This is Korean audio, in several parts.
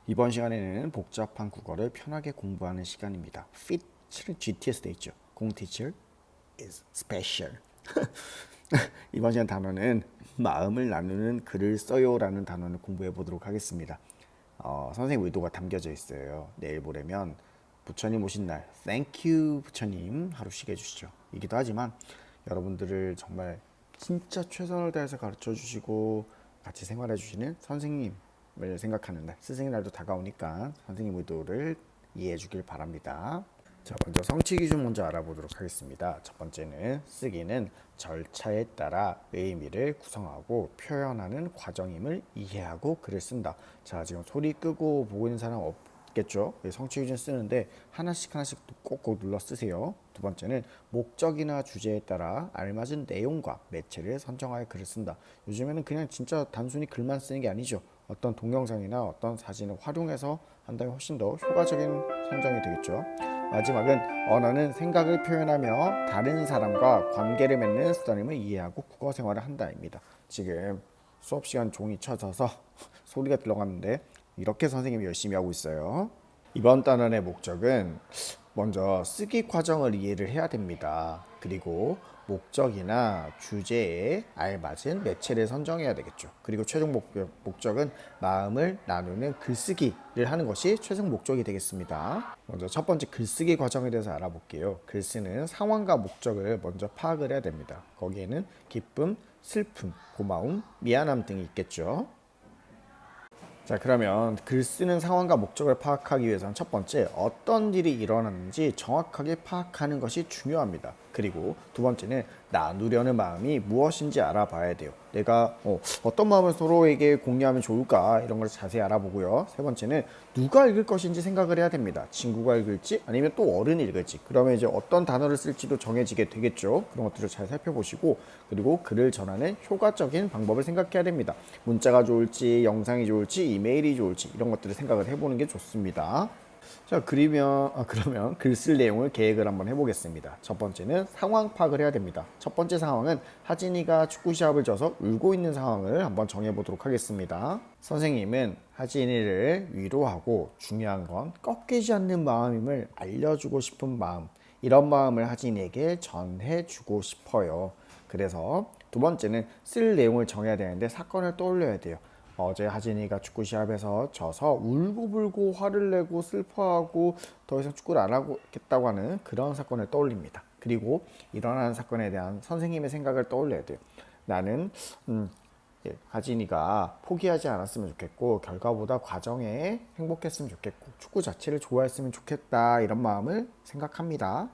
이번 시간에는 복잡한 국어를 편하게 공부하는 시간입니다. Fit는 GTS 돼 있죠. 공 teacher is special. 이번 시간 단어는 마음을 나누는 글을 써요라는 단어를 공부해 보도록 하겠습니다. 선생님 의도가 담겨져 있어요. 내일 모레면 부처님 오신 날 Thank you 부처님 하루 쉬게 해주시죠. 이기도 하지만 여러분들을 정말 진짜 최선을 다해서 가르쳐 주시고 같이 생활해 주시는 선생님을 생각하는 날, 스승의 날도 다가오니까 선생님 의도를 이해해 주길 바랍니다. 자, 먼저 성취 기준 먼저 알아보도록 하겠습니다. 첫 번째는 쓰기는 절차에 따라 의미를 구성하고 표현하는 과정임을 이해하고 글을 쓴다. 자, 지금 소리 끄고 보고 있는 사람 없겠죠? 성취 기준 쓰는데 하나씩 꼭꼭 눌러 쓰세요. 두 번째는 목적이나 주제에 따라 알맞은 내용과 매체를 선정하여 글을 쓴다. 요즘에는 그냥 진짜 단순히 글만 쓰는 게 아니죠. 어떤 동영상이나 어떤 사진을 활용해서 한다면 훨씬 더 효과적인 선정이 되겠죠. 마지막은 언어는 생각을 표현하며 다른 사람과 관계를 맺는 수단임을 이해하고 국어 생활을 한다입니다. 지금 수업 시간 종이 쳐져서 소리가 들어갔는데 이렇게 선생님이 열심히 하고 있어요. 이번 단원의 목적은 먼저 쓰기 과정을 이해를 해야 됩니다. 그리고 목적이나 주제에 알맞은 매체를 선정해야 되겠죠. 그리고 최종 목적은 마음을 나누는 글쓰기를 하는 것이 최종 목적이 되겠습니다. 먼저 첫 번째 글쓰기 과정에 대해서 알아볼게요. 글쓰는 상황과 목적을 먼저 파악을 해야 됩니다. 거기에는 기쁨, 슬픔, 고마움, 미안함 등이 있겠죠. 자, 그러면 글 쓰는 상황과 목적을 파악하기 위해서는 첫 번째, 어떤 일이 일어났는지 정확하게 파악하는 것이 중요합니다. 그리고 두 번째는 나누려는 마음이 무엇인지 알아봐야 돼요. 내가 어떤 마음을 서로에게 공유하면 좋을까 이런 걸 자세히 알아보고요. 세 번째는 누가 읽을 것인지 생각을 해야 됩니다. 친구가 읽을지 아니면 또 어른이 읽을지. 그러면 이제 어떤 단어를 쓸지도 정해지게 되겠죠. 그런 것들을 잘 살펴보시고 그리고 글을 전하는 효과적인 방법을 생각해야 됩니다. 문자가 좋을지 영상이 좋을지 이메일이 좋을지 이런 것들을 생각을 해보는 게 좋습니다. 자, 그러면 글 쓸 내용을 계획을 한번 해보겠습니다. 첫 번째는 상황 파악을 해야 됩니다. 첫 번째 상황은 하진이가 축구 시합을 져서 울고 있는 상황을 한번 정해보도록 하겠습니다. 선생님은 하진이를 위로하고 중요한 건 꺾이지 않는 마음임을 알려주고 싶은 마음, 이런 마음을 하진이에게 전해주고 싶어요. 그래서 두 번째는 쓸 내용을 정해야 되는데 사건을 떠올려야 돼요. 어제 하진이가 축구 시합에서 져서 울고불고 화를 내고 슬퍼하고 더 이상 축구를 안 하겠다고 하는 그런 사건을 떠올립니다. 그리고 일어나는 사건에 대한 선생님의 생각을 떠올려야 돼요. 나는 하진이가 포기하지 않았으면 좋겠고 결과보다 과정에 행복했으면 좋겠고 축구 자체를 좋아했으면 좋겠다 이런 마음을 생각합니다.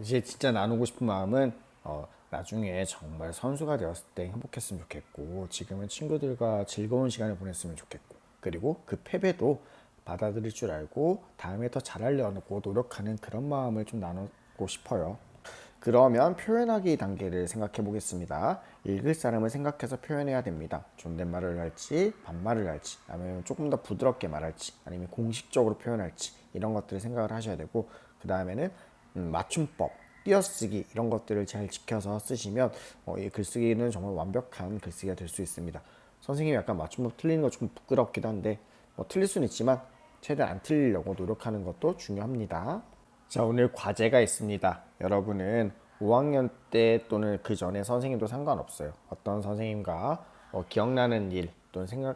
이제 진짜 나누고 싶은 마음은 나중에 정말 선수가 되었을 때 행복했으면 좋겠고 지금은 친구들과 즐거운 시간을 보냈으면 좋겠고 그리고 그 패배도 받아들일 줄 알고 다음에 더 잘하려고 노력하는 그런 마음을 좀 나누고 싶어요. 그러면 표현하기 단계를 생각해 보겠습니다. 읽을 사람을 생각해서 표현해야 됩니다. 존댓말을 할지 반말을 할지 아니면 조금 더 부드럽게 말할지 아니면 공식적으로 표현할지 이런 것들을 생각을 하셔야 되고 그 다음에는 맞춤법, 띄어쓰기 이런 것들을 잘 지켜서 쓰시면 이 글쓰기는 정말 완벽한 글쓰기가 될 수 있습니다. 선생님이 약간 맞춤법 틀리는 거 좀 부끄럽기도 한데 틀릴 수는 있지만 최대한 안 틀리려고 노력하는 것도 중요합니다. 자, 오늘 과제가 있습니다. 여러분은 5학년 때 또는 그 전에 선생님도 상관없어요. 어떤 선생님과 기억나는 일 또는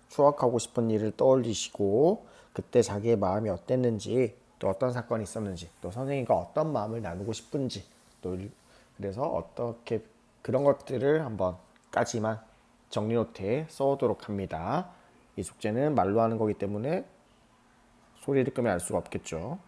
추억하고 싶은 일을 떠올리시고 그때 자기의 마음이 어땠는지 또 어떤 사건이 있었는지 또 선생님과 어떤 마음을 나누고 싶은지 또 그래서 어떻게 그런 것들을 한번까지만 정리 노트에 써오도록 합니다. 이 숙제는 말로 하는 거기 때문에 소리를 끄면 알 수가 없겠죠.